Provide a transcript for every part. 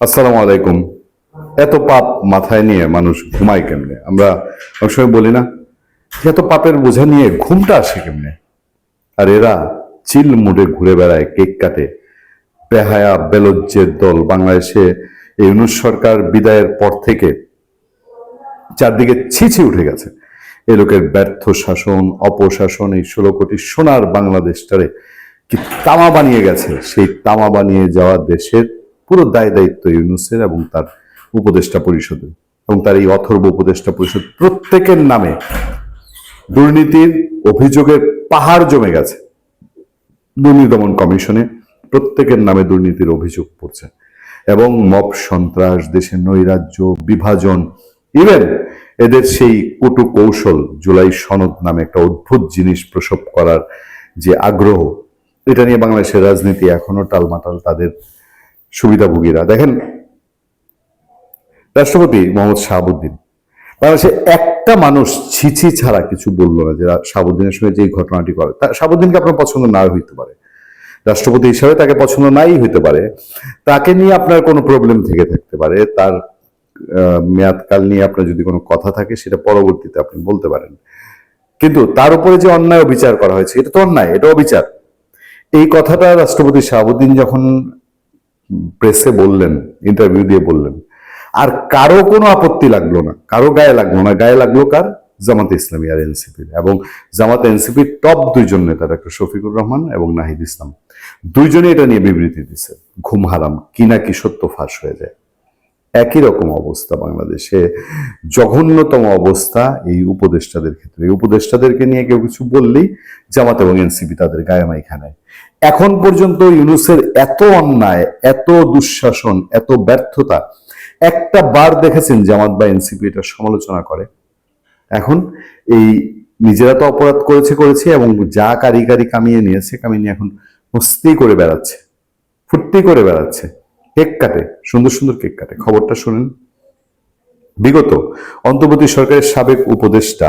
আসসালামু আলাইকুম। এত পাপ মাথায় নিয়ে মানুষ ঘুমায় কেমনে? আমরা অনেক সময় বলি না যে এত পাপের বোঝা নিয়ে ঘুমটা আসে কেমনে? আর এরা চিল মুডে ঘুরে বেড়ায়, কেক কাটে। বেহায়া বেলজ্জের দল বাংলাদেশে এই ইউনূস সরকার বিদায়ের পর থেকে চারদিকে ছিছি উঠে গেছে। এ লোকের ব্যর্থ শাসন, অপশাসন এই 16 কোটি সোনার বাংলাদেশটারে কি তামা বানিয়ে গেছে। সেই তামা বানিয়ে যাওয়া দেশের পুরো দায় দায়িত্ব ইউনূসের এবং তার উপদেষ্টা পরিষদের এবং তার এই অথর্ব উপদেষ্টা পরিষদ প্রত্যেকের নামে দুর্নীতির অভিযোগের পাহাড় জমে গেছে। দুর্নীতি দমন কমিশনে প্রত্যেকের নামে দুর্নীতির অভিযোগ পড়ছে এবং মব সন্ত্রাস, দেশের নৈরাজ্য, বিভাজন, ইভেন এদের সেই কটু কৌশল, জুলাই সনদ নামে একটা অদ্ভুত জিনিস প্রসব করার যে আগ্রহ, এটা নিয়ে বাংলাদেশের রাজনীতি এখনো টালমাটাল। তাদের সুবিধাভোগীরা দেখেন, রাষ্ট্রপতি মোহাম্মদ শাহাবুদ্দিন বাংলাদেশে একটা মানুষ ছিছি ছাড়া কিছু বললো না যে শাহাবুদ্দিনের সঙ্গে যে ঘটনাটি করে। শাহাবুদ্দিনকে আপনার পছন্দ না হইতে পারে, রাষ্ট্রপতি হিসাবে তাকে পছন্দ নাই হইতে পারে, তাকে নিয়ে আপনার কোনো প্রবলেম থেকে থাকতে পারে, তার মেয়াদকাল নিয়ে আপনার যদি কোনো কথা থাকে সেটা পরবর্তীতে আপনি বলতে পারেন, কিন্তু তার উপরে যে অন্যায় বিচার করা হয়েছে এটা তো অন্যায়, এটা অবিচার। এই কথাটা রাষ্ট্রপতি শাহাবুদ্দিন যখন প্রেসে বললেন, ইন্টারভিউ দিয়ে বললেন, আর কারো কোনো আপত্তি লাগলো না, কারো গায়ে লাগলো না। গায়ে লাগলো কার? জামাতে ইসলামী আর এনসিপির। এবং জামাতে এনসিপির টপ দুইজন নেতা, ডক্টর শফিকুর রহমান এবং নাহিদ ইসলাম, দুইজনে এটা নিয়ে বিবৃতি দিছে। ঘুম হারাম, কি না কি সত্য ফাঁস হয়ে যায়। একই রকম অবস্থা বাংলাদেশে, জঘন্যতম অবস্থা এই উপদেষ্টাদের ক্ষেত্রে। এই উপদেষ্টাদেরকে নিয়ে কেউ কিছু বললেই জামাত এবং এনসিপি তাদের গায়ে মাইখা নেয়। এখন পর্যন্ত ইউনূসের এত অন্যায়, এত দুঃশাসন, এত ব্যর্থতা একটা বার দেখেছেন জামাত বা এনসিপি এটা সমালোচনা করে? এখন এই নিজেরা তো অপরাধ করেছে এবং যা কারিগরি কামিয়ে নিয়েছে, কামিয়ে নিয়ে এখন মস্তি করে বেড়াচ্ছে, ফুর্তি করে বেড়াচ্ছে, কেক কাটে, সুন্দর সুন্দর কেক কাটে। খবরটা শুনেন। বিগত অন্তর্বর্তী সরকারের সাবেক উপদেষ্টা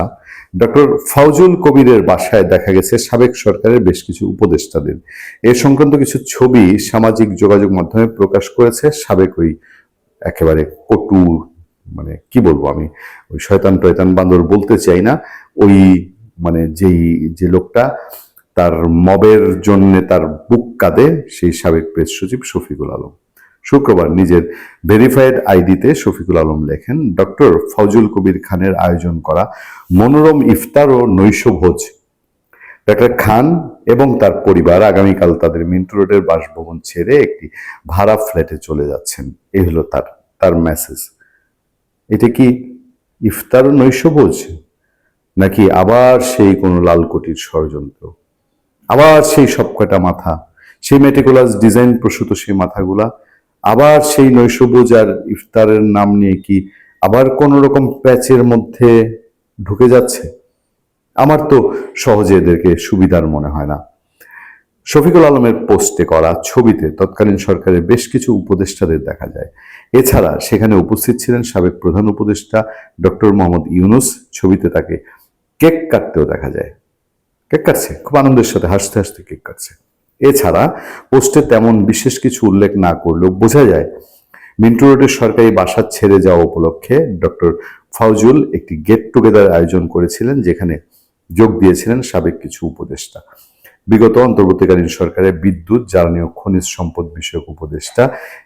ডক্টর ফাউজুল কবিরের বাসায় দেখা গেছে সাবেক সরকারের বেশ কিছু উপদেষ্টাদের। এ সংক্রান্ত কিছু ছবি সামাজিক যোগাযোগ মাধ্যমে প্রকাশ করেছে সাবেক ওই একেবারে কটু, মানে কি বলবো আমি, ওই শয়তান টয়তান বান্দর বলতে চাই না, ওই মানে যে লোকটা তার মবের জন্য তার বুক কাঁদে, সেই সাবেক প্রেস সচিব শফিকুল আলম শুক্রবার নিজের ভেরিফাইড আইডিতে শফিকুল আলম লেখেন, ডক্টর ফাউজুল কবির খানের আয়োজন করা মনোরম ইফতার ও নৈশভোজ ডক্টর খান এবং তার পরিবার আগামীকাল তাদের মিন্টু রোডের বাসভবন ছেড়ে একটি ভাড়া ফ্ল্যাটে চলে যাচ্ছেন। এই হলো তার তার মেসেজ। এটা কি ইফতার ও নৈশভোজ, নাকি আবার সেই কোনো লালকুটির ষড়যন্ত্র? আবার সেই সবকটা মাথা, সেই মেটিকুলাস ডিজাইন প্রসূত সেই মাথাগুলা আবার সেই নৈশভোজ আর ইফতারের নাম নিয়ে কি আবার কোন রকম প্যাচের মধ্যে ঢুকে যাচ্ছে? আমার তো সহজে এদেরকে সুবিধার মনে হয় না। শফিকুল আলমের পোস্টে করা ছবিতে তৎকালীন সরকারের বেশ কিছু উপদেষ্টাদের দেখা যায়। এছাড়া সেখানে উপস্থিত ছিলেন সাবেক প্রধান উপদেষ্টা ডক্টর মোহাম্মদ ইউনূস। ছবিতে তাকে কেক কাটতেও দেখা যায়। কেক কাটছে, খুব আনন্দের সাথে হাসতে হাসতে কেক কাটছে। এছাড়া পোস্টে তেমন বিশেষ কিছু উল্লেখ না করলেও বোঝা যায় মিন্টু রোডের সরকারি বাসা ছেড়ে যাওয়া উপলক্ষে ডক্টর ফাউজুল একটি গেট টুগেদার আয়োজন করেছিলেন, যেখানে যোগ দিয়েছিলেন সাবেক কিছু উপদেষ্টা। বিগত অন্তর্বর্তীকালীন সরকারের বিদ্যুৎ, জ্বালানি ও খনিজ সম্পদ বিষয়ক উপদেষ্টা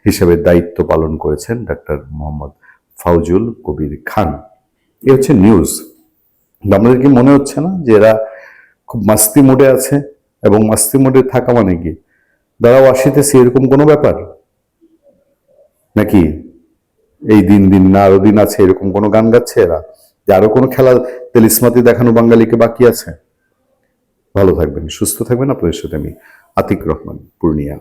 হিসেবে দায়িত্ব পালন করেছেন ডক্টর মোহাম্মদ ফাউজুল কবির খান। এ হচ্ছে নিউজ। আমাদের কি মনে হচ্ছে না যে এরা খুব মাস্তি মোডে আছে? এবং মাস্তি মোডে থাকা মানে কি দাঁড়াও আসিতেছি এরকম কোনো ব্যাপার, নাকি এই দিন দিন না আরো দিন আছে এরকম কোনো গান গাচ্ছে এরা, যে আরো কোনো খেলা তেলিসমাতি দেখানো বাঙালিকে বাকি আছে? ভালো থাকবেন, সুস্থ থাকবেন। আপনাদের সাথে আমি আতিক রহমান, পূর্ণিয়া।